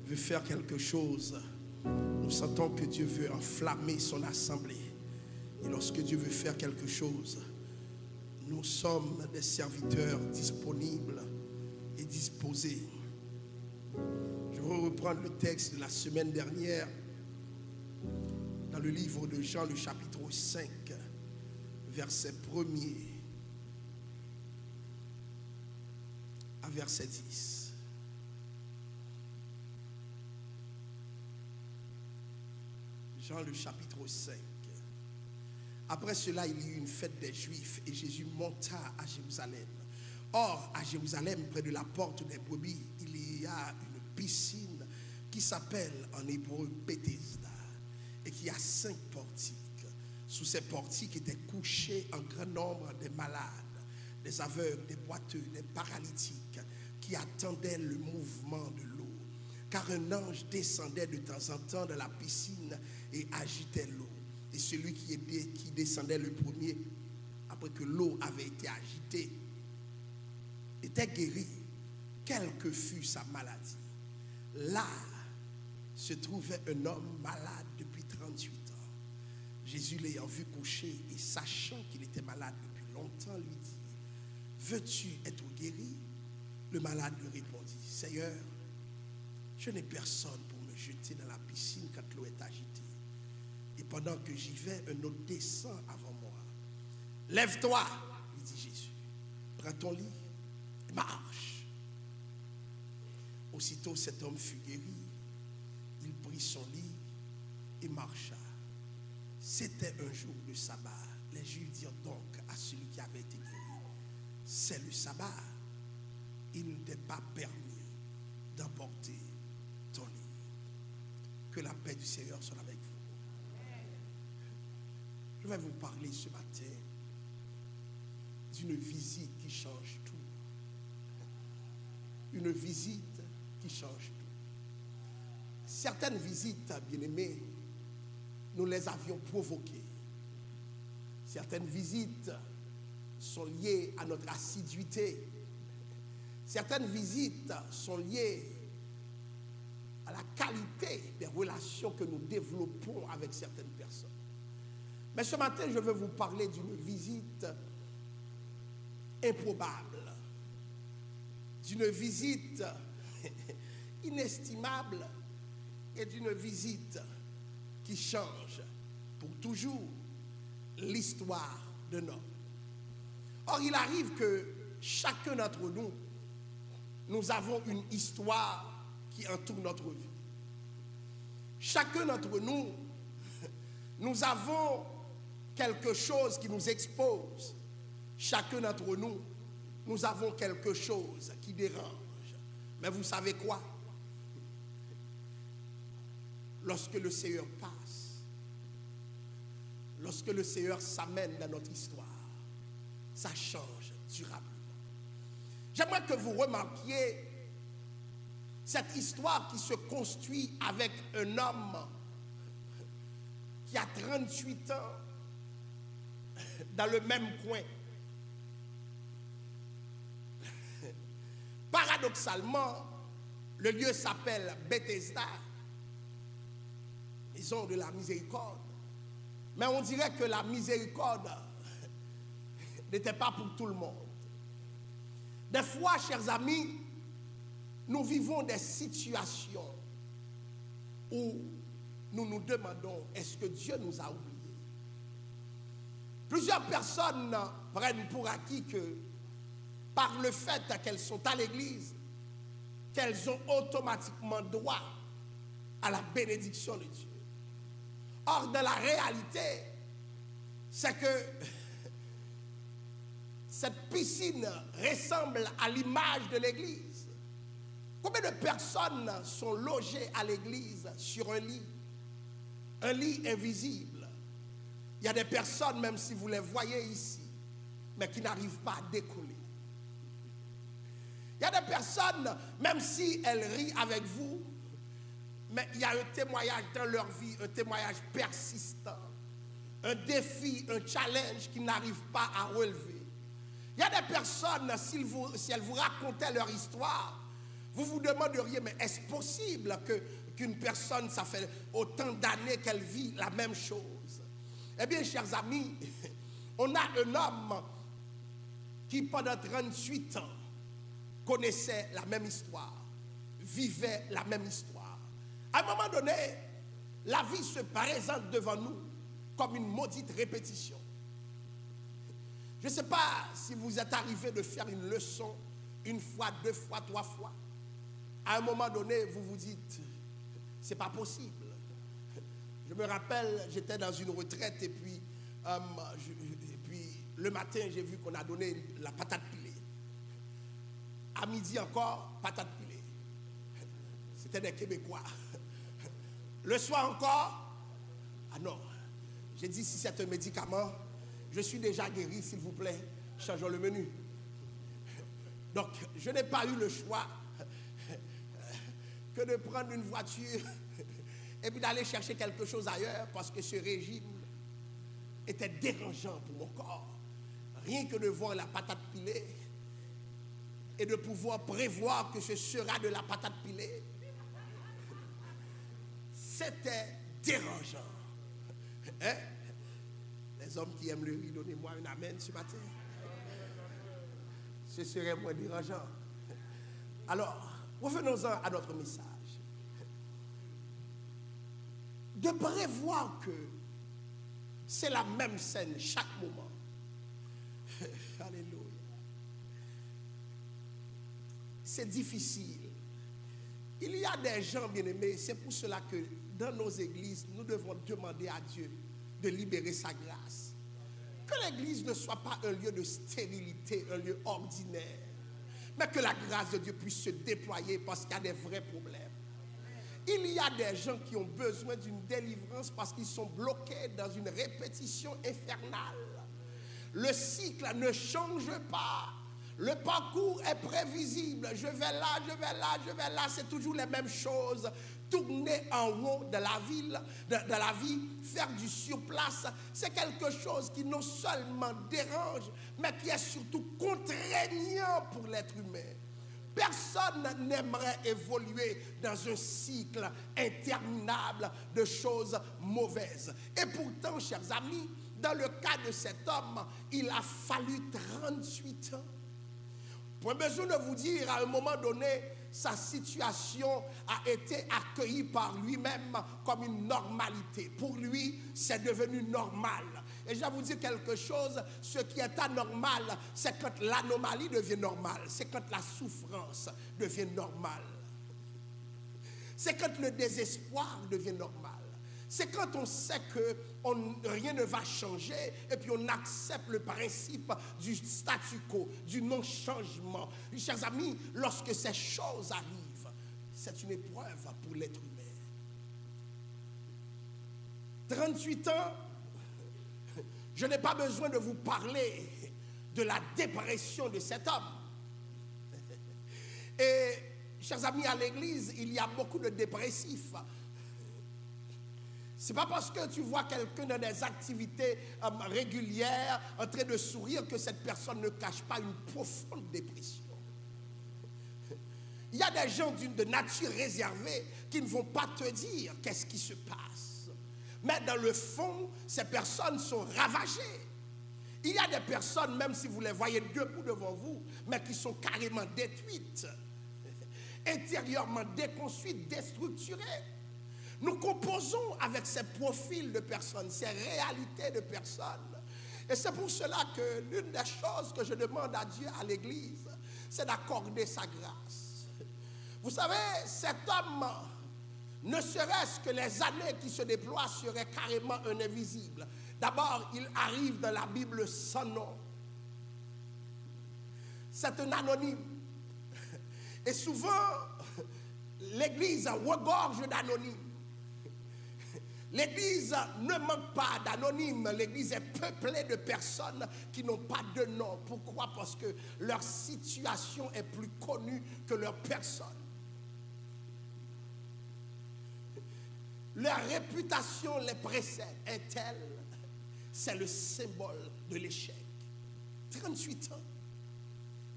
veut faire quelque chose, nous sentons que Dieu veut enflammer son assemblée. Et lorsque Dieu veut faire quelque chose, nous sommes des serviteurs disponibles et disposés. Je vais reprendre le texte de la semaine dernière dans le livre de Jean, le chapitre 5, verset 1er à verset 10. Jean, le chapitre 5. Après cela, il y eut une fête des Juifs et Jésus monta à Jérusalem. Or, à Jérusalem, près de la porte des brebis, il y a une piscine qui s'appelle en hébreu Bethesda et qui a 5 portiques. Sous ces portiques étaient couchés un grand nombre de malades, des aveugles, des boiteux, des paralytiques qui attendaient le mouvement de l'eau. Car un ange descendait de temps en temps dans la piscine et agitait l'eau. Et celui qui descendait le premier, après que l'eau avait été agitée, était guéri, quelle que fût sa maladie. Là se trouvait un homme malade depuis 38 ans. Jésus l'ayant vu coucher et sachant qu'il était malade depuis longtemps, lui dit: veux-tu être guéri? Le malade lui répondit: Seigneur, je n'ai personne pour me jeter dans la piscine quand l'eau est agitée. Et pendant que j'y vais, un autre descend avant moi. Lève-toi, lui dit Jésus, prends ton lit et marche. Aussitôt cet homme fut guéri. Il prit son lit et marcha. C'était un jour de sabbat. Les Juifs dirent donc à celui qui avait été guéri: c'est le sabbat. Il ne t'est pas permis d'emporter ton lit. Que la paix du Seigneur soit avec vous. Je vais vous parler ce matin d'une visite qui change tout. Une visite qui change tout. Certaines visites, bien-aimés, nous les avions provoquées. Certaines visites sont liées à notre assiduité. Certaines visites sont liées à la qualité des relations que nous développons avec certaines personnes. Mais ce matin, je veux vous parler d'une visite improbable, d'une visite inestimable et d'une visite qui change pour toujours l'histoire d'un homme. Or, il arrive que chacun d'entre nous, nous avons une histoire qui entoure notre vie. Chacun d'entre nous, nous avons quelque chose qui nous expose. Chacun d'entre nous, nous avons quelque chose qui dérange. Mais vous savez quoi? Lorsque le Seigneur passe, lorsque le Seigneur s'amène dans notre histoire, ça change durablement. J'aimerais que vous remarquiez cette histoire qui se construit avec un homme qui a 38 ans dans le même coin. Paradoxalement, le lieu s'appelle Bethesda, maison de la miséricorde. Mais on dirait que la miséricorde n'était pas pour tout le monde. Des fois, chers amis, nous vivons des situations où nous nous demandons: est-ce que Dieu nous a oubliés? Plusieurs personnes prennent pour acquis que par le fait qu'elles sont à l'église, qu'elles ont automatiquement droit à la bénédiction de Dieu. Or, dans la réalité, c'est que cette piscine ressemble à l'image de l'église. Combien de personnes sont logées à l'église sur un lit invisible? Il y a des personnes, même si vous les voyez ici, mais qui n'arrivent pas à décoller. Il y a des personnes, même si elles rient avec vous, mais il y a un témoignage dans leur vie, un témoignage persistant, un défi, un challenge qu'ils n'arrivent pas à relever. Il y a des personnes, si elles vous racontaient leur histoire, Vous vous demanderiez, mais est-ce possible qu'une personne, ça fait autant d'années qu'elle vit la même chose? Eh bien, chers amis, on a un homme qui, pendant 38 ans, connaissait la même histoire, vivait la même histoire. À un moment donné, la vie se présente devant nous comme une maudite répétition. Je ne sais pas si vous êtes arrivé de faire une leçon une fois, 2 fois, 3 fois. À un moment donné, vous vous dites, c'est pas possible. Je me rappelle, j'étais dans une retraite et puis le matin, j'ai vu qu'on a donné la patate pilée. À midi encore, patate pilée. C'était des Québécois. Le soir encore, ah non. J'ai dit, si c'est un médicament, je suis déjà guéri, s'il vous plaît, changeons le menu. Donc, je n'ai pas eu le choix que de prendre une voiture et puis d'aller chercher quelque chose ailleurs parce que ce régime était dérangeant pour mon corps. Rien que de voir la patate pilée et de pouvoir prévoir que ce sera de la patate pilée, c'était dérangeant. Hein? Les hommes qui aiment le riz, donnez-moi un amen ce matin. Ce serait moins dérangeant. Alors, revenons-en à notre message. De prévoir que c'est la même scène chaque moment. Alléluia. C'est difficile. Il y a des gens bien-aimés, c'est pour cela que dans nos églises, nous devons demander à Dieu de libérer sa grâce. Que l'église ne soit pas un lieu de stérilité, un lieu ordinaire, mais que la grâce de Dieu puisse se déployer parce qu'il y a des vrais problèmes. Il y a des gens qui ont besoin d'une délivrance parce qu'ils sont bloqués dans une répétition infernale. Le cycle ne change pas. Le parcours est prévisible. Je vais là, je vais là, je vais là. C'est toujours les mêmes choses. Tourner en haut de la ville, de la vie, faire du surplace, c'est quelque chose qui non seulement dérange, mais qui est surtout contraignant pour l'être humain. Personne n'aimerait évoluer dans un cycle interminable de choses mauvaises. Et pourtant, chers amis, dans le cas de cet homme, il a fallu 38 ans. Point besoin de vous dire, à un moment donné, sa situation a été accueillie par lui-même comme une normalité. Pour lui, c'est devenu normal. Et je vais vous dire quelque chose, ce qui est anormal, c'est quand l'anomalie devient normale. C'est quand la souffrance devient normale. C'est quand le désespoir devient normal. C'est quand on sait que rien ne va changer et puis on accepte le principe du statu quo, du non-changement. Chers amis, lorsque ces choses arrivent, c'est une épreuve pour l'être humain. 38 ans, je n'ai pas besoin de vous parler de la dépression de cet homme. Et, chers amis, à l'église, il y a beaucoup de dépressifs. Ce n'est pas parce que tu vois quelqu'un dans des activités régulières en train de sourire que cette personne ne cache pas une profonde dépression. Il y a des gens de nature réservée qui ne vont pas te dire qu'est-ce qui se passe. Mais dans le fond, ces personnes sont ravagées. Il y a des personnes, même si vous les voyez debout devant vous, mais qui sont carrément détruites, intérieurement déconstruites, déstructurées. Nous composons avec ces profils de personnes, ces réalités de personnes. Et c'est pour cela que l'une des choses que je demande à Dieu, à l'Église, c'est d'accorder sa grâce. Vous savez, cet homme, ne serait-ce que les années qui se déploient seraient carrément un invisible. D'abord, il arrive dans la Bible sans nom. C'est un anonyme. Et souvent, l'Église regorge d'anonymes. L'Église ne manque pas d'anonymes. L'Église est peuplée de personnes qui n'ont pas de nom. Pourquoi? Parce que leur situation est plus connue que leur personne. Leur réputation les précède. Et telle, c'est le symbole de l'échec. 38 ans.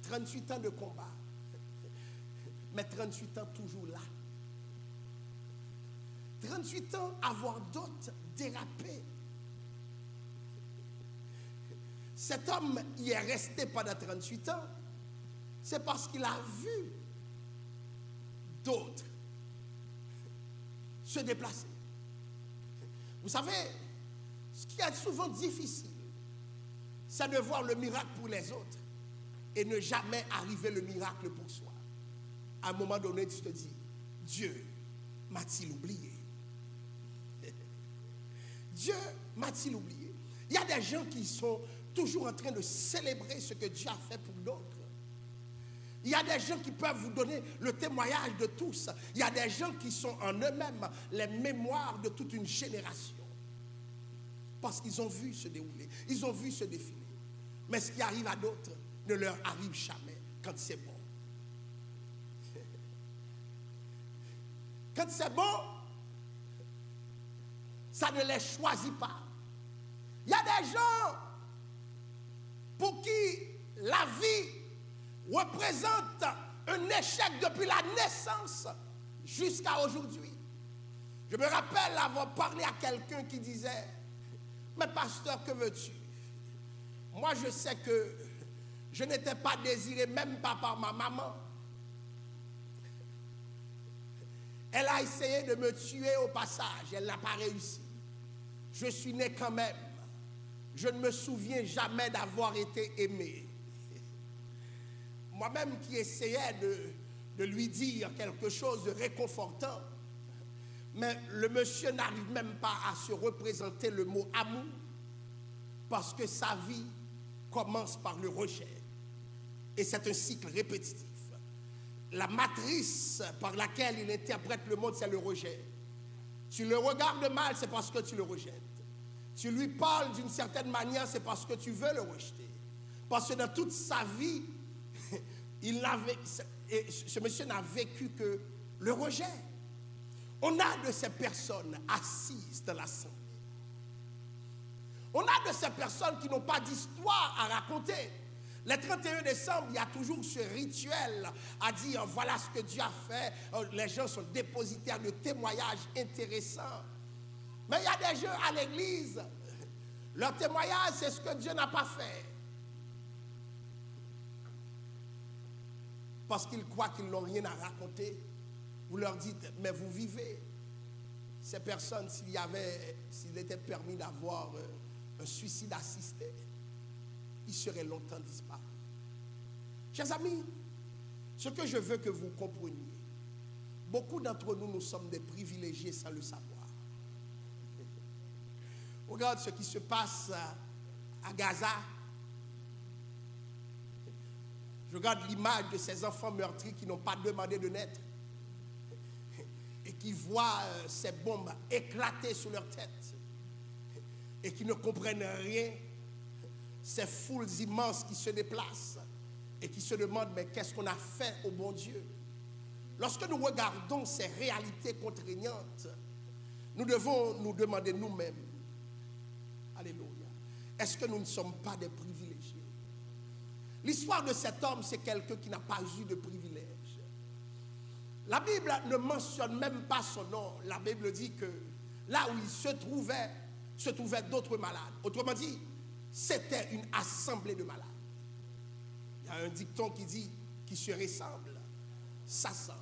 38 ans de combat. mais 38 ans toujours là. 38 ans, avoir d'autres dérapé. Cet homme y est resté pendant 38 ans, c'est parce qu'il a vu d'autres se déplacer. Vous savez, ce qui est souvent difficile, c'est de voir le miracle pour les autres et ne jamais arriver le miracle pour soi. À un moment donné, tu te dis, Dieu m'a-t-il oublié? Dieu m'a-t-il oublié? Il y a des gens qui sont toujours en train de célébrer ce que Dieu a fait pour d'autres. Il y a des gens qui peuvent vous donner le témoignage de tous. Il y a des gens qui sont en eux-mêmes les mémoires de toute une génération. Parce qu'ils ont vu se dérouler, ils ont vu se défiler. Mais ce qui arrive à d'autres ne leur arrive jamais quand c'est bon. Quand c'est bon, ça ne les choisit pas. Il y a des gens pour qui la vie représente un échec depuis la naissance jusqu'à aujourd'hui. Je me rappelle avoir parlé à quelqu'un qui disait, mais pasteur, que veux-tu? Moi, je sais que je n'étais pas désiré, même pas par ma maman. Elle a essayé de me tuer au passage, elle n'a pas réussi. Je suis né quand même. Je ne me souviens jamais d'avoir été aimé. Moi-même qui essayais de lui dire quelque chose de réconfortant, mais le monsieur n'arrive même pas à se représenter le mot amour, parce que sa vie commence par le rejet. Et c'est un cycle répétitif. La matrice par laquelle il interprète le monde, c'est le rejet. Tu le regardes mal, c'est parce que tu le rejettes. Tu lui parles d'une certaine manière, c'est parce que tu veux le rejeter. Parce que dans toute sa vie, ce monsieur n'a vécu que le rejet. On a de ces personnes assises dans l'assemblée. On a de ces personnes qui n'ont pas d'histoire à raconter. Le 31 décembre, il y a toujours ce rituel à dire voilà ce que Dieu a fait. Les gens sont dépositaires de témoignages intéressants. Mais il y a des gens à l'église, leur témoignage, c'est ce que Dieu n'a pas fait. Parce qu'ils croient qu'ils n'ont rien à raconter. Vous leur dites, mais vous vivez. Ces personnes, s'il était permis d'avoir un suicide assisté, ils seraient longtemps disparus. Chers amis, ce que je veux que vous compreniez, beaucoup d'entre nous, nous sommes des privilégiés sans le savoir. Regarde ce qui se passe à Gaza. Je regarde l'image de ces enfants meurtris qui n'ont pas demandé de naître et qui voient ces bombes éclater sur leur tête et qui ne comprennent rien. Ces foules immenses qui se déplacent et qui se demandent mais qu'est-ce qu'on a fait au bon Dieu? Lorsque nous regardons ces réalités contraignantes, nous devons nous demander nous-mêmes, alléluia, est-ce que nous ne sommes pas des privilégiés? L'histoire de cet homme, c'est quelqu'un qui n'a pas eu de privilège. La Bible ne mentionne même pas son nom. La Bible dit que là où il se trouvaient d'autres malades. Autrement dit, c'était une assemblée de malades. Il y a un dicton qui dit qui se ressemble, s'assemble.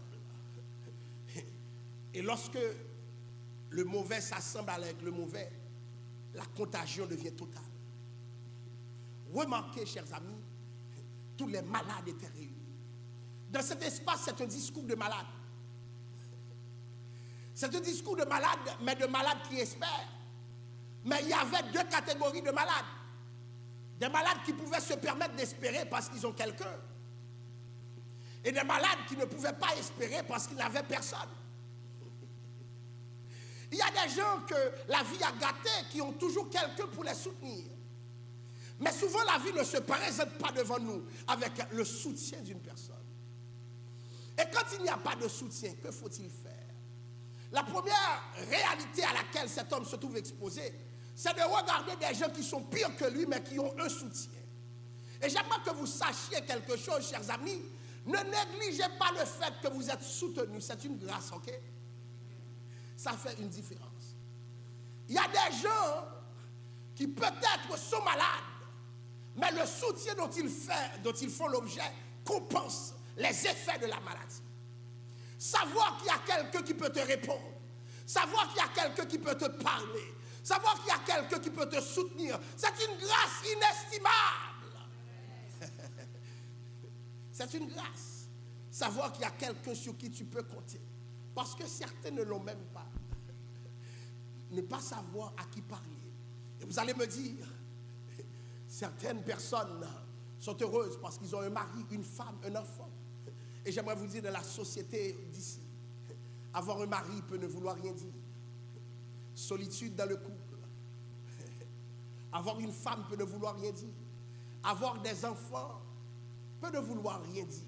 Et lorsque le mauvais s'assemble avec le mauvais, la contagion devient totale. Remarquez, chers amis, tous les malades étaient réunis. Dans cet espace, c'est un discours de malade. C'est un discours de malade, mais de malades qui espèrent. Mais il y avait deux catégories de malades. Des malades qui pouvaient se permettre d'espérer parce qu'ils ont quelqu'un. Et des malades qui ne pouvaient pas espérer parce qu'ils n'avaient personne. Il y a des gens que la vie a gâtés qui ont toujours quelqu'un pour les soutenir. Mais souvent, la vie ne se présente pas devant nous avec le soutien d'une personne. Et quand il n'y a pas de soutien, que faut-il faire? La première réalité à laquelle cet homme se trouve exposé, c'est de regarder des gens qui sont pires que lui, mais qui ont un soutien. Et j'aimerais que vous sachiez quelque chose, chers amis. Ne négligez pas le fait que vous êtes soutenu. C'est une grâce, ok? Ça fait une différence. Il y a des gens qui peut-être sont malades, mais le soutien dont ils font l'objet compense les effets de la maladie. Savoir qu'il y a quelqu'un qui peut te répondre, savoir qu'il y a quelqu'un qui peut te parler, savoir qu'il y a quelqu'un qui peut te soutenir, c'est une grâce inestimable. C'est une grâce. Savoir qu'il y a quelqu'un sur qui tu peux compter. Parce que certains ne l'ont même pas. Ne pas savoir à qui parler. Et vous allez me dire, certaines personnes sont heureuses parce qu'ils ont un mari, une femme, un enfant. Et j'aimerais vous dire, dans la société d'ici, avoir un mari peut ne vouloir rien dire. Solitude dans le couple. Avoir une femme peut ne vouloir rien dire. Avoir des enfants peut ne vouloir rien dire.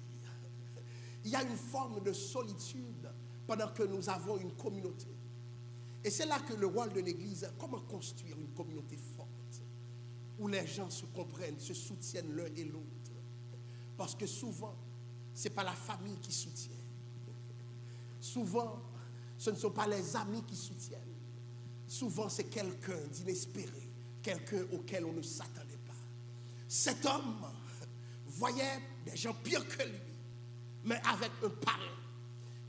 Il y a une forme de solitude pendant que nous avons une communauté. Et c'est là que le rôle de l'Église, comment construire une communauté forte, où les gens se comprennent, se soutiennent l'un et l'autre. Parce que souvent, ce n'est pas la famille qui soutient. Souvent, ce ne sont pas les amis qui soutiennent. Souvent, c'est quelqu'un d'inespéré, quelqu'un auquel on ne s'attendait pas. Cet homme voyait des gens pires que lui, mais avec un parrain.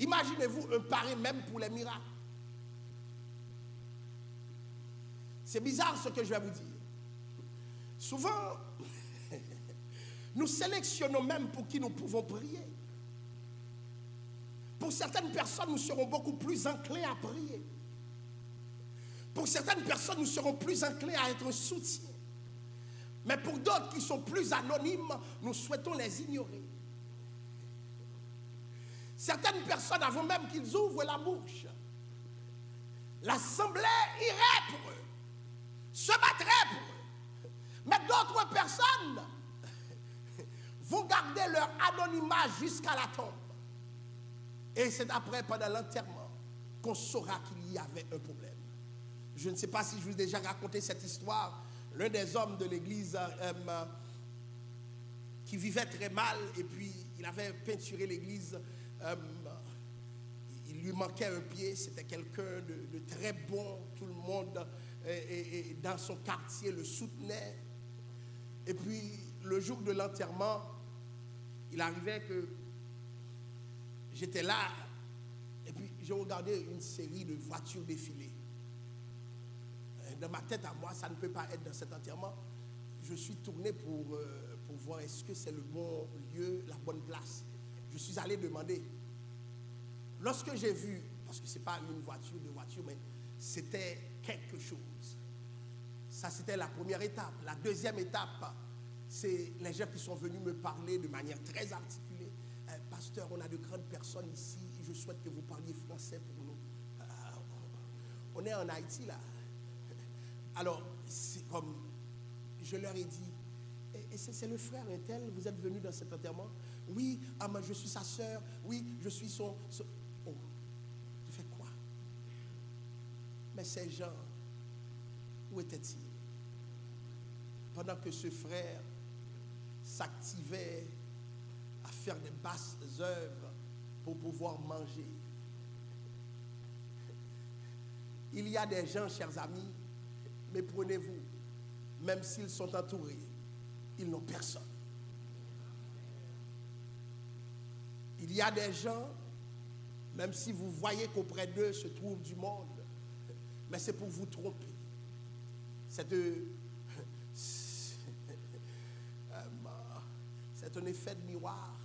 Imaginez-vous un parrain même pour les miracles. C'est bizarre ce que je vais vous dire. Souvent, nous sélectionnons même pour qui nous pouvons prier. Pour certaines personnes, nous serons beaucoup plus enclins à prier. Pour certaines personnes, nous serons plus enclins à être un soutien. Mais pour d'autres qui sont plus anonymes, nous souhaitons les ignorer. Certaines personnes, avant même qu'ils ouvrent la bouche, l'assemblée irait pour eux, se battrait pour eux. Mais d'autres personnes vont garder leur anonymat jusqu'à la tombe. Et c'est après, pendant l'enterrement, qu'on saura qu'il y avait un problème. Je ne sais pas si je vous ai déjà raconté cette histoire. L'un des hommes de l'église qui vivait très mal, et puis il avait peinturé l'église, il lui manquait un pied, c'était quelqu'un de très bon, tout le monde et dans son quartier le soutenait. Et puis le jour de l'enterrement, il arrivait que j'étais là, et puis j'ai regardé une série de voitures défiler. Dans ma tête à moi, ça ne peut pas être dans cet enterrement. Je suis tourné pour voir est-ce que c'est le bon lieu, la bonne place. Je suis allé demander. Lorsque j'ai vu, parce que ce n'est pas une voiture, deux voitures, mais c'était quelque chose. Ça, c'était la première étape. La deuxième étape, c'est les gens qui sont venus me parler de manière très articulée. Pasteur, on a de grandes personnes ici. Je souhaite que vous parliez français pour nous. On est en Haïti, là. Alors, c'est comme, je leur ai dit, et c'est le frère un tel, vous êtes venu dans cet enterrement? Oui, je suis sa sœur, oui, je suis son... Oh, tu fais quoi? Mais ces gens, où étaient-ils? Pendant que ce frère s'activait à faire des basses œuvres pour pouvoir manger. Il y a des gens, chers amis, méprenez-vous, même s'ils sont entourés, ils n'ont personne. Il y a des gens, même si vous voyez qu'auprès d'eux se trouve du monde, mais c'est pour vous tromper. C'est un effet de miroir.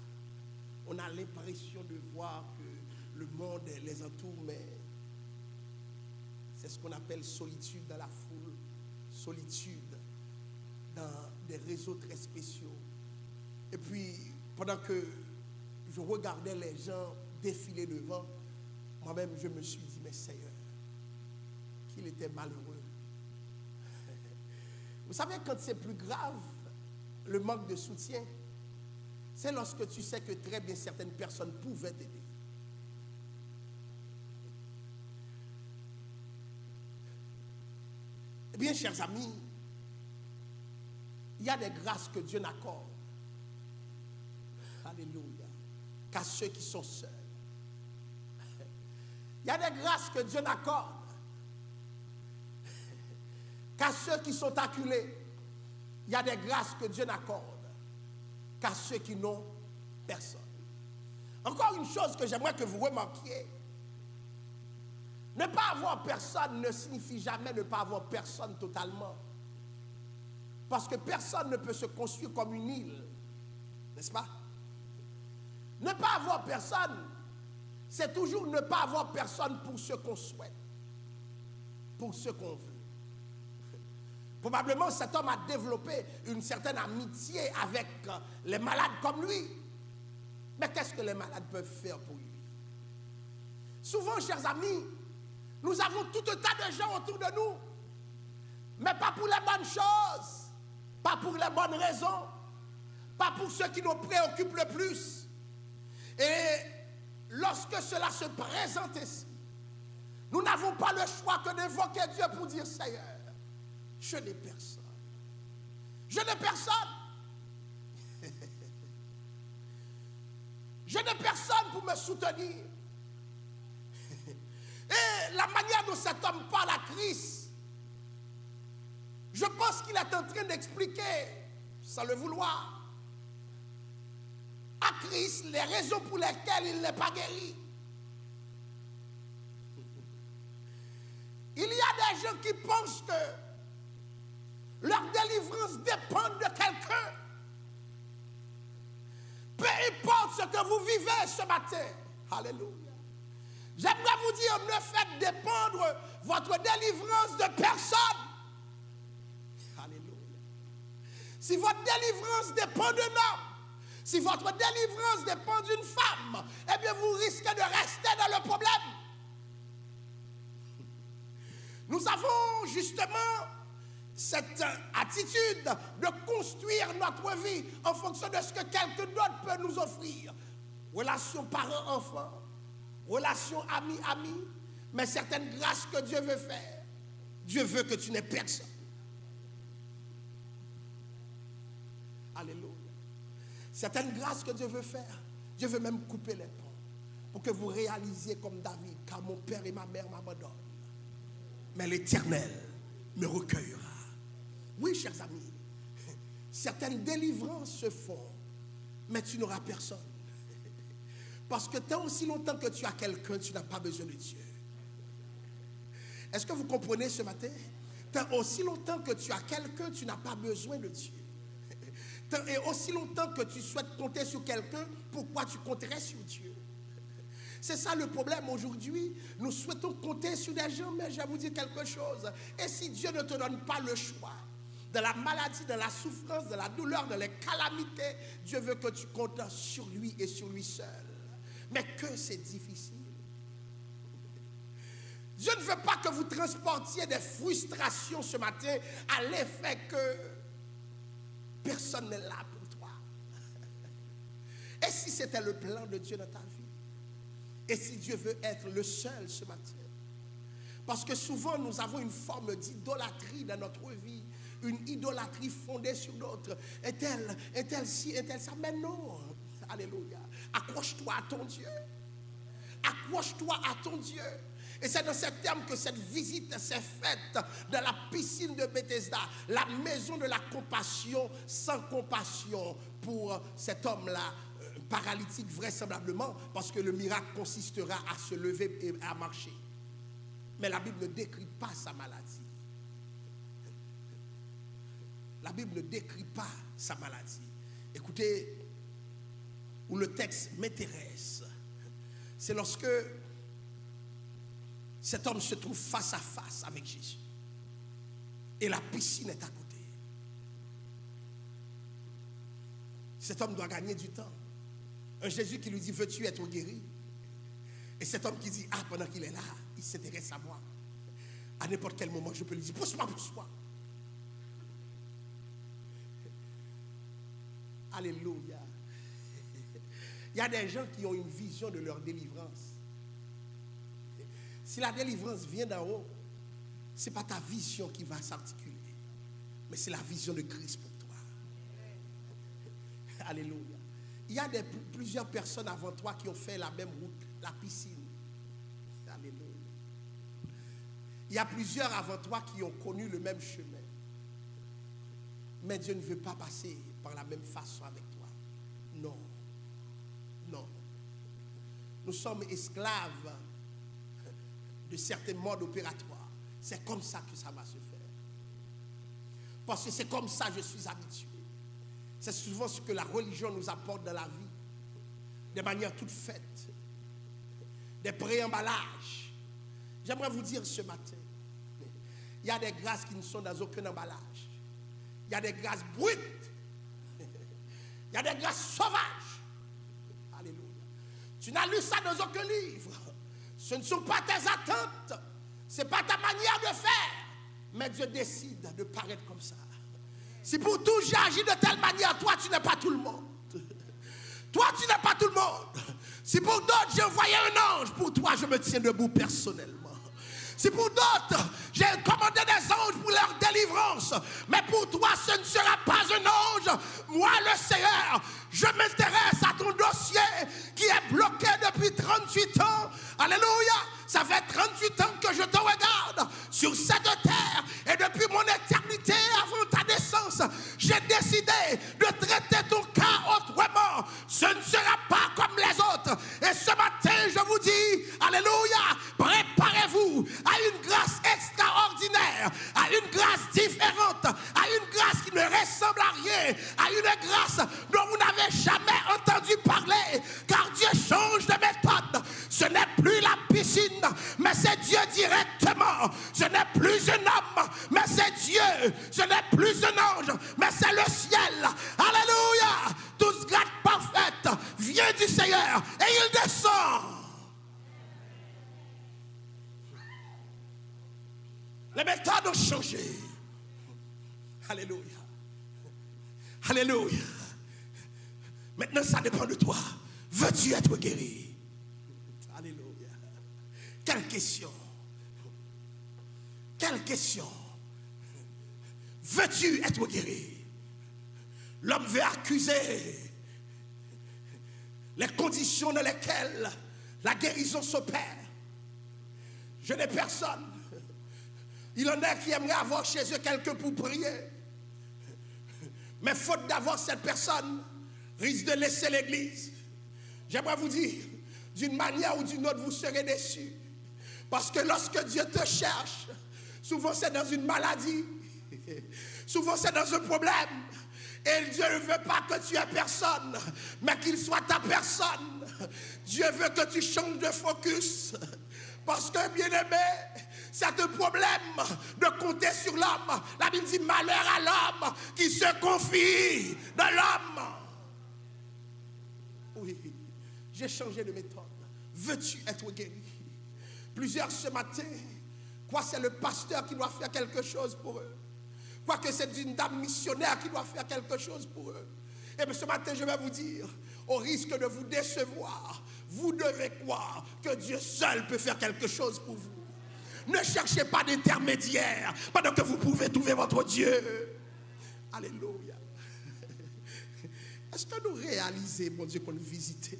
On a l'impression de voir que le monde les entoure, mais c'est ce qu'on appelle solitude dans la foule, solitude dans des réseaux très spéciaux. Et puis, pendant que je regardais les gens défiler devant, moi-même, je me suis dit, mais Seigneur, qu'il était malheureux. Vous savez, quand c'est plus grave, le manque de soutien, c'est lorsque tu sais que très bien certaines personnes pouvaient t'aider. Eh bien, chers amis, il y a des grâces que Dieu n'accorde. Alléluia. qu'à ceux qui sont seuls. Il y a des grâces que Dieu n'accorde qu'à ceux qui sont acculés. Il y a des grâces que Dieu n'accorde qu'à ceux qui n'ont personne. Encore une chose que j'aimerais que vous remarquiez. Ne pas avoir personne ne signifie jamais ne pas avoir personne totalement. Parce que personne ne peut se construire comme une île. N'est-ce pas? Ne pas avoir personne, c'est toujours ne pas avoir personne pour ce qu'on souhaite, pour ce qu'on veut. Probablement, cet homme a développé une certaine amitié avec les malades comme lui. Mais qu'est-ce que les malades peuvent faire pour lui? Souvent, chers amis, nous avons tout un tas de gens autour de nous, mais pas pour les bonnes choses, pas pour les bonnes raisons, pas pour ceux qui nous préoccupent le plus. Et lorsque cela se présente ici, nous n'avons pas le choix que d'évoquer Dieu pour dire, Seigneur, je n'ai personne. Je n'ai personne. Je n'ai personne pour me soutenir. Et la manière dont cet homme parle à Christ, je pense qu'il est en train d'expliquer, sans le vouloir, à Christ les raisons pour lesquelles il n'est pas guéri. Il y a des gens qui pensent que leur délivrance dépend de quelqu'un. Peu importe ce que vous vivez ce matin. Alléluia. J'aimerais vous dire, ne faites dépendre votre délivrance de personne. Alléluia. Si votre délivrance dépend d'un homme, si votre délivrance dépend d'une femme, eh bien vous risquez de rester dans le problème. Nous avons justement cette attitude de construire notre vie en fonction de ce que quelqu'un d'autre peut nous offrir. Relation parent-enfant, relation ami-ami, mais certaines grâces que Dieu veut faire. Dieu veut que tu n'aies personne. Alléluia. Certaines grâces que Dieu veut faire, Dieu veut même couper les ponts pour que vous réalisiez comme David, car mon père et ma mère m'abandonnent, mais l'Éternel me recueillera. Oui, chers amis, certaines délivrances se font, mais tu n'auras personne. Parce que tant aussi longtemps que tu as quelqu'un, tu n'as pas besoin de Dieu. Est-ce que vous comprenez ce matin? Tant aussi longtemps que tu as quelqu'un, tu n'as pas besoin de Dieu. Et aussi longtemps que tu souhaites compter sur quelqu'un, pourquoi tu compterais sur Dieu? C'est ça le problème aujourd'hui. Nous souhaitons compter sur des gens, mais je vais vous dire quelque chose. Et si Dieu ne te donne pas le choix de la maladie, de la souffrance, de la douleur, de les calamités, Dieu veut que tu comptes sur lui et sur lui seul. Mais que c'est difficile. Dieu ne veut pas que vous transportiez des frustrations ce matin à l'effet que personne n'est là pour toi. Et si c'était le plan de Dieu dans ta vie? Et si Dieu veut être le seul ce matin? Parce que souvent nous avons une forme d'idolâtrie dans notre vie. Une idolâtrie fondée sur l'autre. Est-elle ci, est-elle ça? Mais non. Alléluia. Accroche-toi à ton Dieu. Accroche-toi à ton Dieu. Et c'est dans ces termes que cette visite s'est faite dans la piscine de Bethesda, la maison de la compassion, sans compassion pour cet homme-là, paralytique vraisemblablement, parce que le miracle consistera à se lever et à marcher. Mais la Bible ne décrit pas sa maladie. La Bible ne décrit pas sa maladie. Écoutez, où le texte m'intéresse, c'est lorsque cet homme se trouve face à face avec Jésus. Et la piscine est à côté. Cet homme doit gagner du temps. Un Jésus qui lui dit, veux-tu être guéri? Et cet homme qui dit, ah, pendant qu'il est là, il s'intéresse à moi. À n'importe quel moment, je peux lui dire, pousse-moi, pousse-moi. Alléluia. Il y a des gens qui ont une vision de leur délivrance. Si la délivrance vient d'en haut, ce n'est pas ta vision qui va s'articuler, mais c'est la vision de Christ pour toi. Alléluia. Il y a plusieurs personnes avant toi qui ont fait la même route, la piscine. Alléluia. Il y a plusieurs avant toi qui ont connu le même chemin. Mais Dieu ne veut pas passer par la même façon avec toi. Non. Non. Nous sommes esclaves de certains modes opératoires. C'est comme ça que ça va se faire. Parce que c'est comme ça que je suis habitué. C'est souvent ce que la religion nous apporte dans la vie. De manière toute faite. Des préemballages. J'aimerais vous dire ce matin, il y a des grâces qui ne sont dans aucun emballage. Il y a des grâces brutes. Il y a des grâces sauvages. Alléluia. Tu n'as lu ça dans aucun livre. Ce ne sont pas tes attentes. Ce n'est pas ta manière de faire. Mais Dieu décide de paraître comme ça. Si pour tout j'ai agi de telle manière, toi tu n'es pas tout le monde. Toi tu n'es pas tout le monde. Si pour d'autres j'ai envoyé un ange, pour toi je me tiens debout personnellement. Si pour d'autres, j'ai commandé des anges pour leur délivrance. Mais pour toi, ce ne sera pas un ange. Moi, le Seigneur, je m'intéresse à ton dossier qui est bloqué depuis 38 ans. Alléluia. Ça fait 38 ans que je te regarde sur cette terre. Et depuis mon éternité avant ta naissance, j'ai décidé de traiter ton cas autrement. Ce ne sera pas comme les autres. Et ce matin, je vous dis, alléluia, préparez-vous à une grâce extraordinaire, à une grâce différente, à une grâce qui ne ressemble à rien, à une grâce dont vous n'avez jamais entendu parler. Car Dieu change de méthode. Ce n'est plus la piscine, mais c'est Dieu directement. Ce n'est plus un homme, mais c'est Dieu. Ce n'est plus un ange, mais c'est le ciel. Alléluia. Toute grâce parfaite vient du Seigneur et il descend. Les méthodes ont changé. Alléluia. Alléluia. Maintenant, ça dépend de toi. Veux-tu être guéri? Alléluia. Quelle question? Quelle question? Veux-tu être guéri? L'homme veut accuser les conditions dans lesquelles la guérison s'opère. Je n'ai personne. Il en a qui aimeraient avoir chez eux quelqu'un pour prier. Mais faute d'avoir cette personne, risque de laisser l'église. J'aimerais vous dire, d'une manière ou d'une autre, vous serez déçus. Parce que lorsque Dieu te cherche, souvent c'est dans une maladie, souvent c'est dans un problème. Et Dieu ne veut pas que tu aies personne, mais qu'il soit ta personne. Dieu veut que tu changes de focus. Parce que, bien-aimé, c'est un problème de compter sur l'homme. La Bible dit malheur à l'homme qui se confie dans l'homme. Oui, j'ai changé de méthode. Veux-tu être guéri? Plusieurs ce matin, quoi, c'est le pasteur qui doit faire quelque chose pour eux. Quoi que c'est une dame missionnaire qui doit faire quelque chose pour eux. Et bien ce matin, je vais vous dire, au risque de vous décevoir, vous devez croire que Dieu seul peut faire quelque chose pour vous. Ne cherchez pas d'intermédiaire pendant que vous pouvez trouver votre Dieu. Alléluia. Est-ce que nous réalisons, mon Dieu, qu'on nous visite?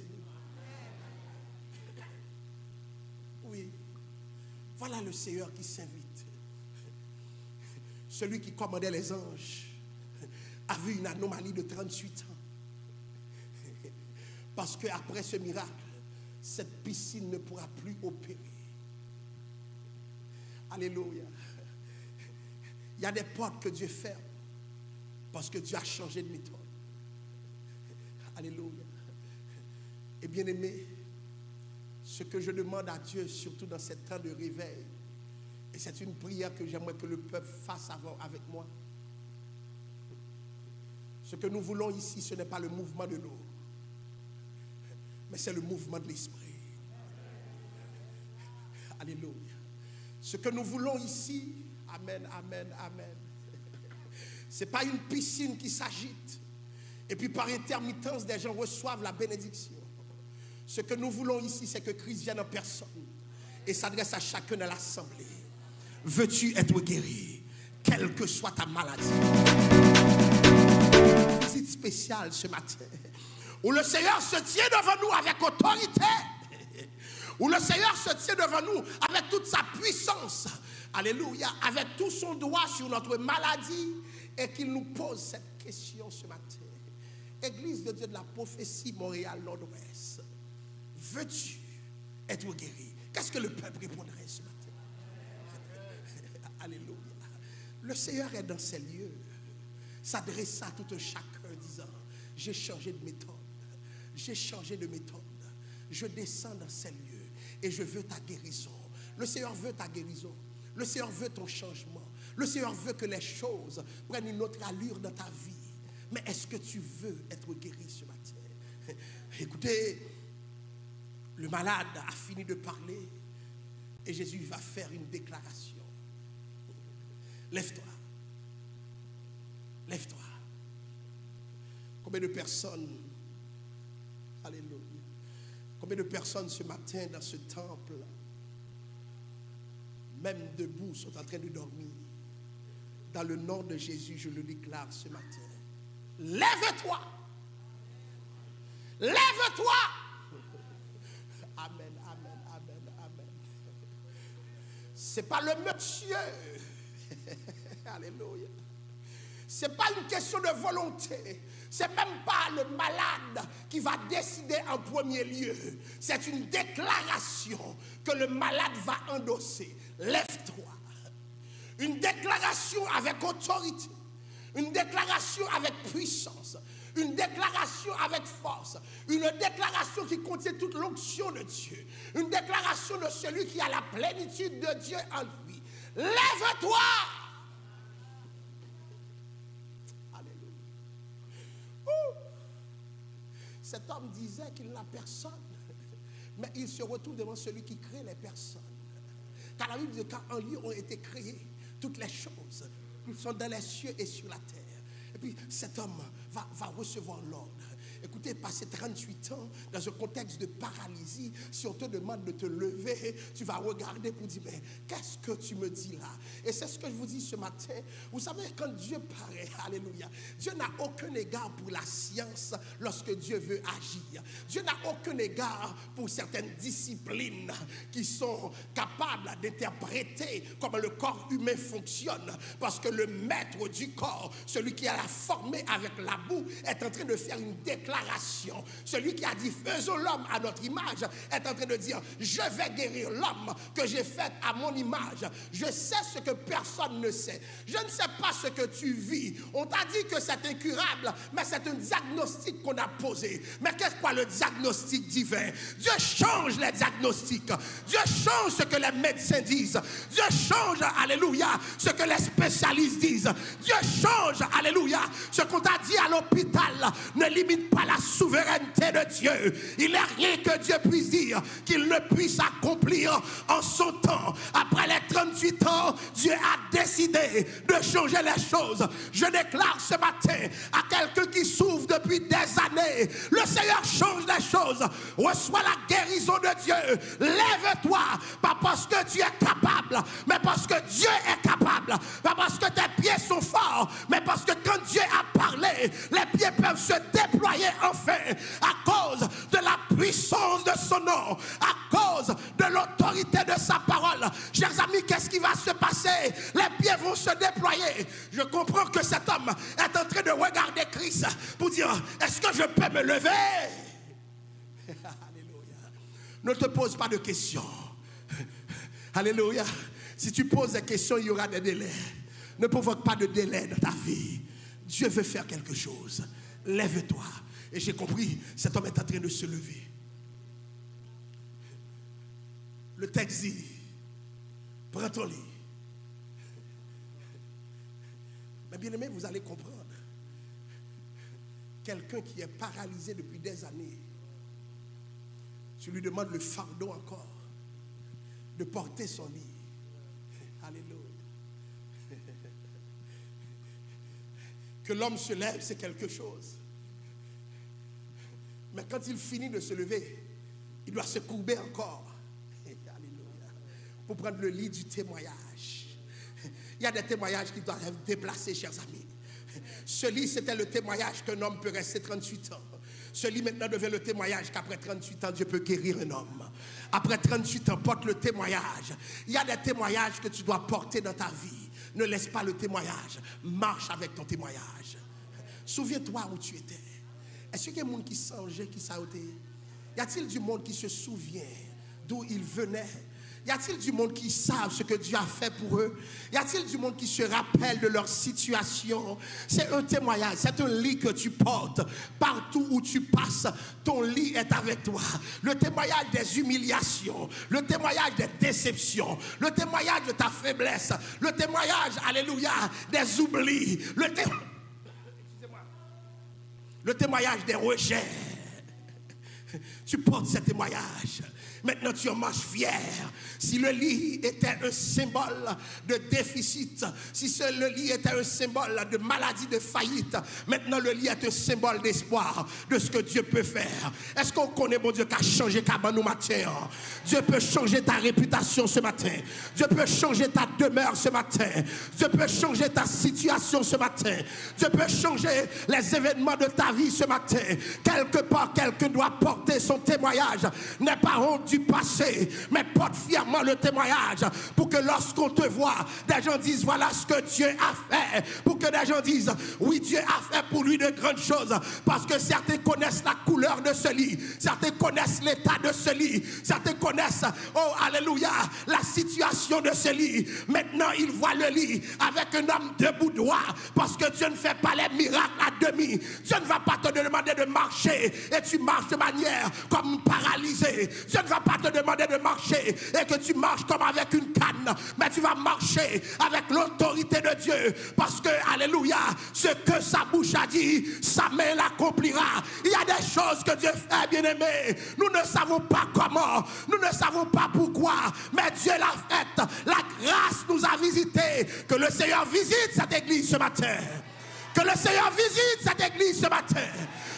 Oui. Voilà le Seigneur qui s'invite. Celui qui commandait les anges a vu une anomalie de 38 ans. Parce qu'après ce miracle, cette piscine ne pourra plus opérer. Alléluia. Il y a des portes que Dieu ferme parce que Dieu a changé de méthode. Alléluia. Et bien aimé, ce que je demande à Dieu, surtout dans ce temps de réveil, et c'est une prière que j'aimerais que le peuple fasse avec moi. Ce que nous voulons ici, ce n'est pas le mouvement de l'eau, mais c'est le mouvement de l'esprit. Alléluia. Ce que nous voulons ici, amen, amen, amen. Ce n'est pas une piscine qui s'agite. Et puis par intermittence, des gens reçoivent la bénédiction. Ce que nous voulons ici, c'est que Christ vienne en personne et s'adresse à chacun de l'assemblée. Veux-tu être guéri, quelle que soit ta maladie? Visite spéciale ce matin. où le Seigneur se tient devant nous avec autorité, où le Seigneur se tient devant nous avec toute sa puissance, alléluia, avec tout son doigt sur notre maladie, et qu'il nous pose cette question ce matin. Église de Dieu de la prophétie Montréal Nord-Ouest, veux-tu être guéri? Qu'est-ce que le peuple répondrait ce matin? Alléluia. Le Seigneur est dans ces lieux, s'adresse à tout un chacun disant, j'ai changé de méthode, j'ai changé de méthode, je descends dans ces lieux et je veux ta guérison. Le Seigneur veut ta guérison, le Seigneur veut ton changement, le Seigneur veut que les choses prennent une autre allure dans ta vie. Mais est-ce que tu veux être guéri ce matin? Écoutez, le malade a fini de parler et Jésus va faire une déclaration. Lève-toi. Lève-toi. Combien de personnes, alléluia, combien de personnes ce matin dans ce temple, même debout, sont en train de dormir? Dans le nom de Jésus, je le déclare ce matin. Lève-toi. Lève-toi. Amen, amen, amen, amen. C'est pas le monsieur. Alléluia. C'est pas une question de volonté. C'est même pas le malade qui va décider en premier lieu. C'est une déclaration que le malade va endosser. Lève-toi. Une déclaration avec autorité. Une déclaration avec puissance. Une déclaration avec force. Une déclaration qui contient toute l'onction de Dieu. Une déclaration de celui qui a la plénitude de Dieu en lui. Lève-toi! Alléluia. Cet homme disait qu'il n'a personne. Mais il se retrouve devant celui qui crée les personnes. Car la Bible dit qu'en lui ont été créées toutes les choses qui sont dans les cieux et sur la terre. Et puis cet homme va recevoir l'ordre. Écoutez, passer 38 ans dans un contexte de paralysie, si on te demande de te lever, tu vas regarder pour dire, mais qu'est-ce que tu me dis là? Et c'est ce que je vous dis ce matin. Vous savez, quand Dieu paraît, alléluia, Dieu n'a aucun égard pour la science lorsque Dieu veut agir. Dieu n'a aucun égard pour certaines disciplines qui sont capables d'interpréter comment le corps humain fonctionne. Parce que le maître du corps, celui qui a formé avec la boue, est en train de faire une déclaration. Celui qui a dit faisons l'homme à notre image est en train de dire je vais guérir l'homme que j'ai fait à mon image. Je sais ce que personne ne sait. Je ne sais pas ce que tu vis. On t'a dit que c'est incurable, mais c'est un diagnostic qu'on a posé. Mais qu'est-ce que le diagnostic divin? Dieu change les diagnostics. Dieu change ce que les médecins disent. Dieu change, alléluia, ce que les spécialistes disent. Dieu change, alléluia, ce qu'on t'a dit à l'hôpital ne limite pas la souveraineté de Dieu. Il n'y a rien que Dieu puisse dire qu'il ne puisse accomplir en son temps. Après les 38 ans, Dieu a décidé de changer les choses. Je déclare ce matin à quelqu'un qui souffre depuis des années, le Seigneur change les choses. Reçois la guérison de Dieu. Lève-toi, pas parce que tu es capable, mais parce que Dieu est capable. Pas parce que tes pieds sont forts, mais parce que quand Dieu a parlé, les pieds peuvent se déployer enfin à cause de la puissance de son nom, à cause de l'autorité de sa parole. Chers amis, qu'est-ce qui va se passer? Les pieds vont se déployer. Je comprends que cet homme est en train de regarder Christ pour dire, est-ce que je peux me lever? Alléluia. Ne te pose pas de questions. Alléluia. Si tu poses des questions, il y aura des délais. Ne provoque pas de délai dans ta vie. Dieu veut faire quelque chose. Lève-toi. Et j'ai compris, cet homme est en train de se lever. Le texte dit, prends ton lit. Mais bien aimé, vous allez comprendre. Quelqu'un qui est paralysé depuis des années, tu lui demandes le fardeau encore de porter son lit. Alléluia. Que l'homme se lève, c'est quelque chose. Mais quand il finit de se lever, il doit se courber encore. Alléluia. Pour prendre le lit du témoignage. Il y a des témoignages qui doivent être déplacés, chers amis. Ce lit, c'était le témoignage qu'un homme peut rester 38 ans. Ce lit maintenant devient le témoignage qu'après 38 ans, Dieu peut guérir un homme. Après 38 ans, porte le témoignage. Il y a des témoignages que tu dois porter dans ta vie. Ne laisse pas le témoignage. Marche avec ton témoignage. Souviens-toi où tu étais. Est-ce qu'il y a des gens qui songeaient, qui sautaient? Y a-t-il du monde qui se souvient d'où ils venaient? Y a-t-il du monde qui savent ce que Dieu a fait pour eux? Y a-t-il du monde qui se rappelle de leur situation? C'est un témoignage, c'est un lit que tu portes. Partout où tu passes, ton lit est avec toi. Le témoignage des humiliations, le témoignage des déceptions, le témoignage de ta faiblesse, le témoignage, alléluia, des oublis, le témoignage des rejets. Tu portes ce témoignage. Maintenant tu en marches fier. Si le lit était un symbole de déficit, si le lit était un symbole de maladie, de faillite, maintenant le lit est un symbole d'espoir de ce que Dieu peut faire. Est-ce qu'on connaît mon Dieu qui a changé Kabanou matin? Dieu peut changer ta réputation ce matin. Dieu peut changer ta demeure ce matin. Dieu peut changer ta situation ce matin. Dieu peut changer les événements de ta vie ce matin. Quelque part, quelqu'un doit porter son témoignage. N'est pas honte du passé, mais porte fièrement le témoignage pour que lorsqu'on te voit, des gens disent voilà ce que Dieu a fait. Pour que des gens disent oui, Dieu a fait pour lui de grandes choses. Parce que certains connaissent la couleur de ce lit, certains connaissent l'état de ce lit, certains connaissent, oh alléluia, la situation de ce lit. Maintenant ils voient le lit avec un homme debout droit, parce que Dieu ne fait pas les miracles à demi. Dieu ne va pas te demander de marcher et tu marches de manière comme paralysé. Dieu ne va pas te demander de marcher et que tu marches comme avec une canne, mais tu vas marcher avec l'autorité de Dieu, parce que alléluia, ce que sa bouche a dit, sa main l'accomplira. Il y a des choses que Dieu fait, bien-aimé. Nous ne savons pas comment, nous ne savons pas pourquoi, mais Dieu l'a fait. La grâce nous a visités. Que le Seigneur visite cette église ce matin. Que le Seigneur visite cette église ce matin.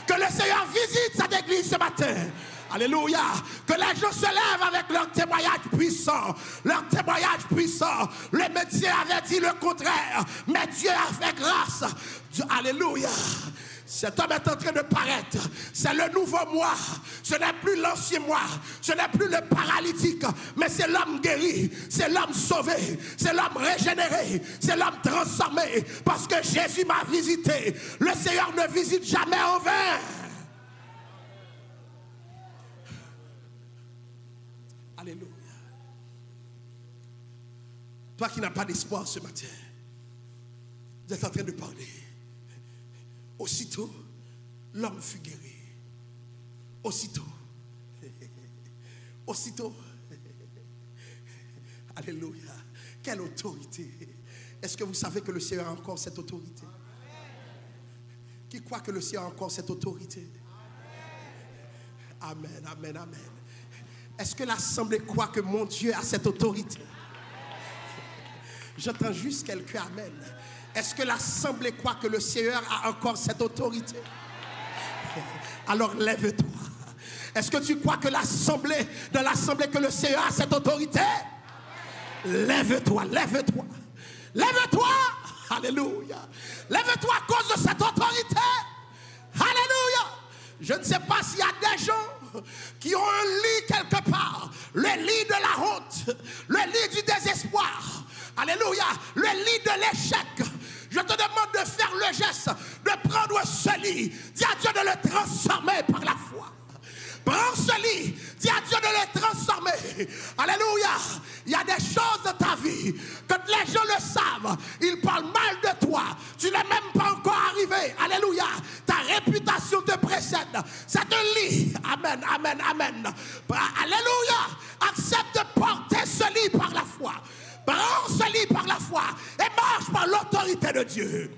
Que le Seigneur visite cette église ce matin. Alléluia. Que les gens se lèvent avec leur témoignage puissant. Leur témoignage puissant. Les médecins avaient dit le contraire, mais Dieu a fait grâce. Dieu, alléluia. Cet homme est en train de paraître. C'est le nouveau moi. Ce n'est plus l'ancien moi. Ce n'est plus le paralytique. Mais c'est l'homme guéri. C'est l'homme sauvé. C'est l'homme régénéré. C'est l'homme transformé. Parce que Jésus m'a visité. Le Seigneur ne visite jamais en vain. Alléluia. Toi qui n'as pas d'espoir ce matin, vous êtes en train de parler. Aussitôt, l'homme fut guéri. Aussitôt. Aussitôt. Alléluia. Quelle autorité. Est-ce que vous savez que le Seigneur a encore cette autorité? Qui croit que le Seigneur a encore cette autorité? Amen, amen, amen. Est-ce que l'assemblée croit que mon Dieu a cette autorité? J'entends juste quelques amen. Est-ce que l'assemblée croit que le Seigneur a encore cette autorité? Alors lève-toi. Est-ce que tu crois que l'assemblée, dans l'assemblée que le Seigneur a cette autorité? Lève-toi, lève-toi. Lève-toi. Alléluia. Lève-toi à cause de cette autorité. Alléluia. Je ne sais pas s'il y a des gens qui ont un lit quelque part. Le lit de la honte. Le lit du désespoir. Alléluia. Le lit de l'échec. Je te demande de faire le geste, de prendre ce lit. Dis à Dieu de le transformer par la foi. Prends ce lit. Dis à Dieu de le transformer. Alléluia. Il y a des choses dans ta vie. Quand les gens le savent, ils parlent mal de toi. Tu n'es même pas encore arrivé. Alléluia. Ta réputation te précède. C'est un lit. Amen, amen, amen. Alléluia. Accepte de porter ce lit par la foi. Prends ce lit par la foi et marche par l'autorité de Dieu.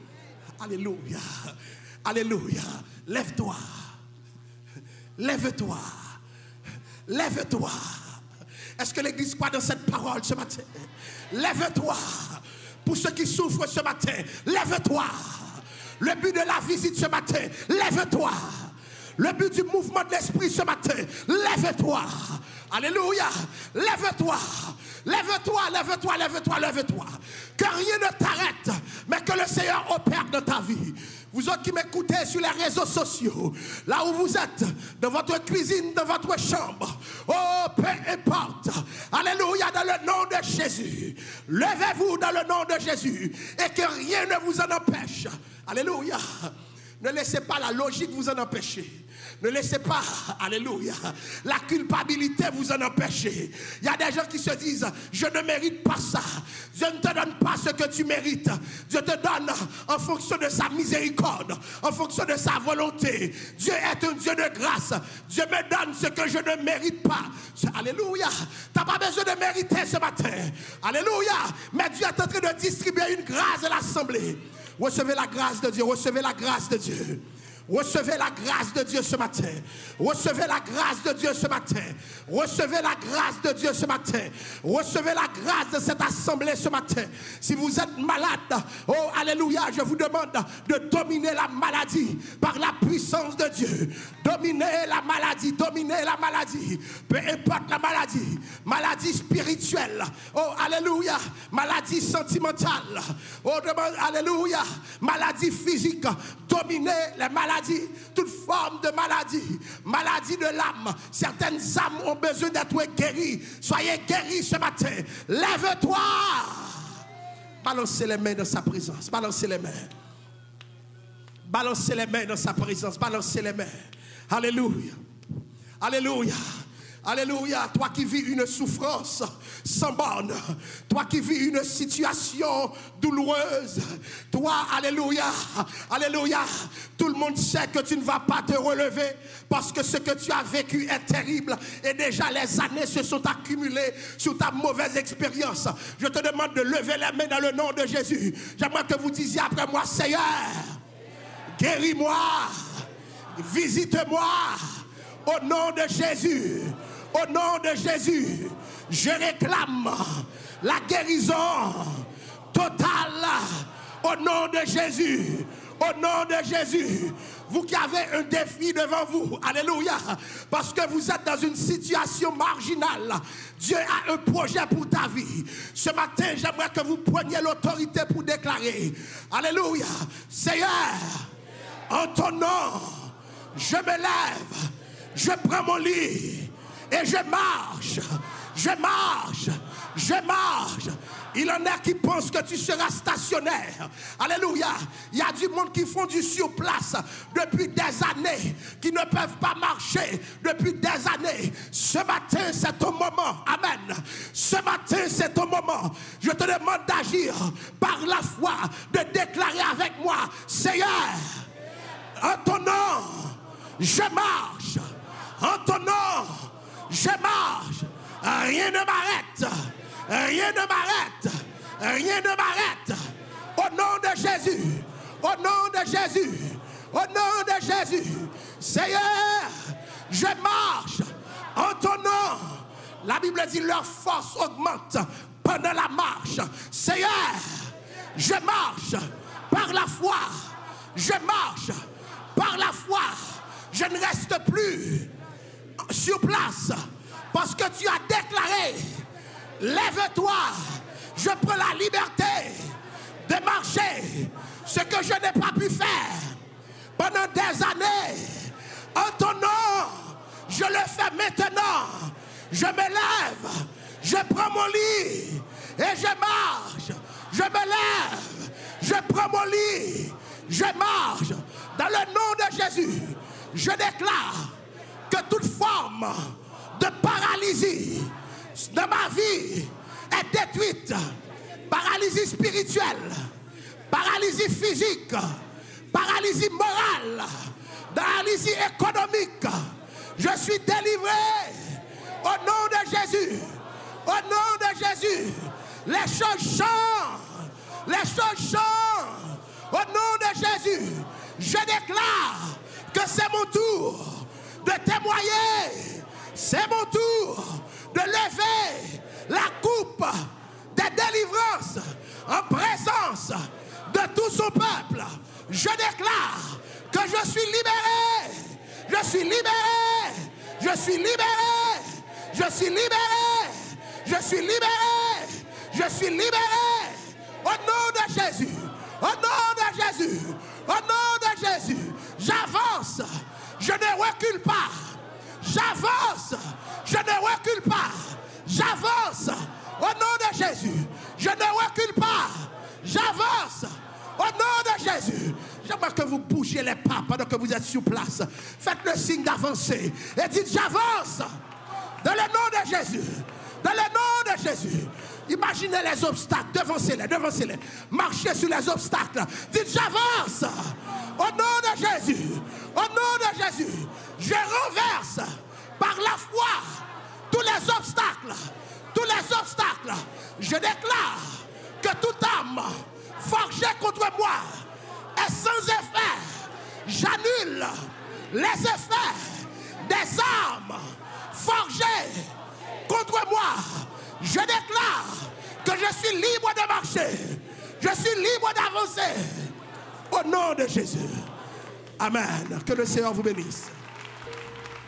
Alléluia. Alléluia. Lève-toi. Lève-toi. Lève-toi. Est-ce que l'Église croit dans cette parole ce matin? Lève-toi. Pour ceux qui souffrent ce matin, lève-toi. Le but de la visite ce matin, lève-toi. Le but du mouvement de l'esprit ce matin, lève-toi. Alléluia. Lève-toi. Lève-toi, lève-toi, lève-toi, lève-toi. Que rien ne t'arrête, mais que le Seigneur opère dans ta vie. Vous autres qui m'écoutez sur les réseaux sociaux, là où vous êtes, dans votre cuisine, dans votre chambre, oh, peu importe, alléluia, dans le nom de Jésus, levez-vous dans le nom de Jésus et que rien ne vous en empêche. Alléluia. Ne laissez pas la logique vous en empêcher. Ne laissez pas, alléluia, la culpabilité vous en empêcher. Il y a des gens qui se disent, je ne mérite pas ça. Dieu ne te donne pas ce que tu mérites. Dieu te donne en fonction de sa miséricorde, en fonction de sa volonté. Dieu est un Dieu de grâce. Dieu me donne ce que je ne mérite pas. Alléluia. Tu n'as pas besoin de mériter ce matin. Alléluia. Mais Dieu est en train de distribuer une grâce à l'assemblée. Recevez la grâce de Dieu. Recevez la grâce de Dieu. Recevez la grâce de Dieu ce matin. Recevez la grâce de Dieu ce matin. Recevez la grâce de Dieu ce matin. Recevez la grâce de cette assemblée ce matin. Si vous êtes malade, oh alléluia, je vous demande de dominer la maladie par la puissance de Dieu. Dominez la maladie, dominez la maladie. Peu importe la maladie. Maladie spirituelle. Oh alléluia. Maladie sentimentale. Oh alléluia. Maladie physique. Dominez les maladies. Toute forme de maladie, maladie de l'âme. Certaines âmes ont besoin d'être guéries. Soyez guéris ce matin. Lève-toi. Balancez les mains dans sa présence. Balancez les mains. Balancez les mains dans sa présence. Balancez les mains. Alléluia. Alléluia. Alléluia, toi qui vis une souffrance sans borne, toi qui vis une situation douloureuse, toi, alléluia, alléluia, tout le monde sait que tu ne vas pas te relever parce que ce que tu as vécu est terrible et déjà les années se sont accumulées sur ta mauvaise expérience. Je te demande de lever les mains dans le nom de Jésus. J'aimerais que vous disiez après moi, Seigneur, guéris-moi, visite-moi au nom de Jésus. Au nom de Jésus, je réclame la guérison totale. Au nom de Jésus, au nom de Jésus. Vous qui avez un défi devant vous, alléluia, parce que vous êtes dans une situation marginale, Dieu a un projet pour ta vie. Ce matin, j'aimerais que vous preniez l'autorité pour déclarer, alléluia, Seigneur, en ton nom, je me lève, je prends mon lit, et je marche, je marche, je marche. Il en a qui pensent que tu seras stationnaire. Alléluia. Il y a du monde qui font du surplace depuis des années, qui ne peuvent pas marcher depuis des années. Ce matin, c'est ton moment. Amen. Ce matin, c'est ton moment. Je te demande d'agir par la foi, de déclarer avec moi, Seigneur, en ton nom, je marche. En ton nom, je marche. Rien ne m'arrête. Rien ne m'arrête. Rien ne m'arrête. Au nom de Jésus. Au nom de Jésus. Au nom de Jésus. Seigneur, je marche en ton nom. La Bible dit leur force augmente pendant la marche. Seigneur, je marche par la foi. Je marche par la foi. Je ne reste plus sur place parce que tu as déclaré, lève-toi, je prends la liberté de marcher ce que je n'ai pas pu faire pendant des années. En ton nom, je le fais maintenant. Je me lève, je prends mon lit et je marche. Je me lève, je prends mon lit, je marche. Dans le nom de Jésus, je déclare que toute forme de paralysie de ma vie est détruite. Paralysie spirituelle, paralysie physique, paralysie morale, paralysie économique. Je suis délivré au nom de Jésus. Au nom de Jésus, les choses changent. Les choses changent. Au nom de Jésus, je déclare que c'est mon tour de témoigner. C'est mon tour de lever la coupe des délivrances en présence de tout son peuple. Je déclare que je suis libéré. Je suis libéré. Je suis libéré. Je suis libéré. Je suis libéré. Je suis libéré. Au nom de Jésus. Au nom de Jésus. Au nom de Jésus, j'avance. Je ne recule pas. J'avance. Je ne recule pas. J'avance. Au nom de Jésus, je ne recule pas. J'avance. Au nom de Jésus. J'aimerais que vous bougiez les pas pendant que vous êtes sur place. Faites le signe d'avancer. Et dites j'avance. Dans le nom de Jésus. Dans le nom de Jésus. Imaginez les obstacles. Devancez-les, devancez-les. Marchez sur les obstacles. Dites j'avance. Au nom de Jésus. Au nom de Jésus. Je renverse par la foi tous les obstacles. Tous les obstacles. Je déclare que toute âme forgée contre moi est sans effet. J'annule les effets des armes forgées contre moi. Je déclare que je suis libre de marcher. Je suis libre d'avancer. Au nom de Jésus. Amen. Que le Seigneur vous bénisse.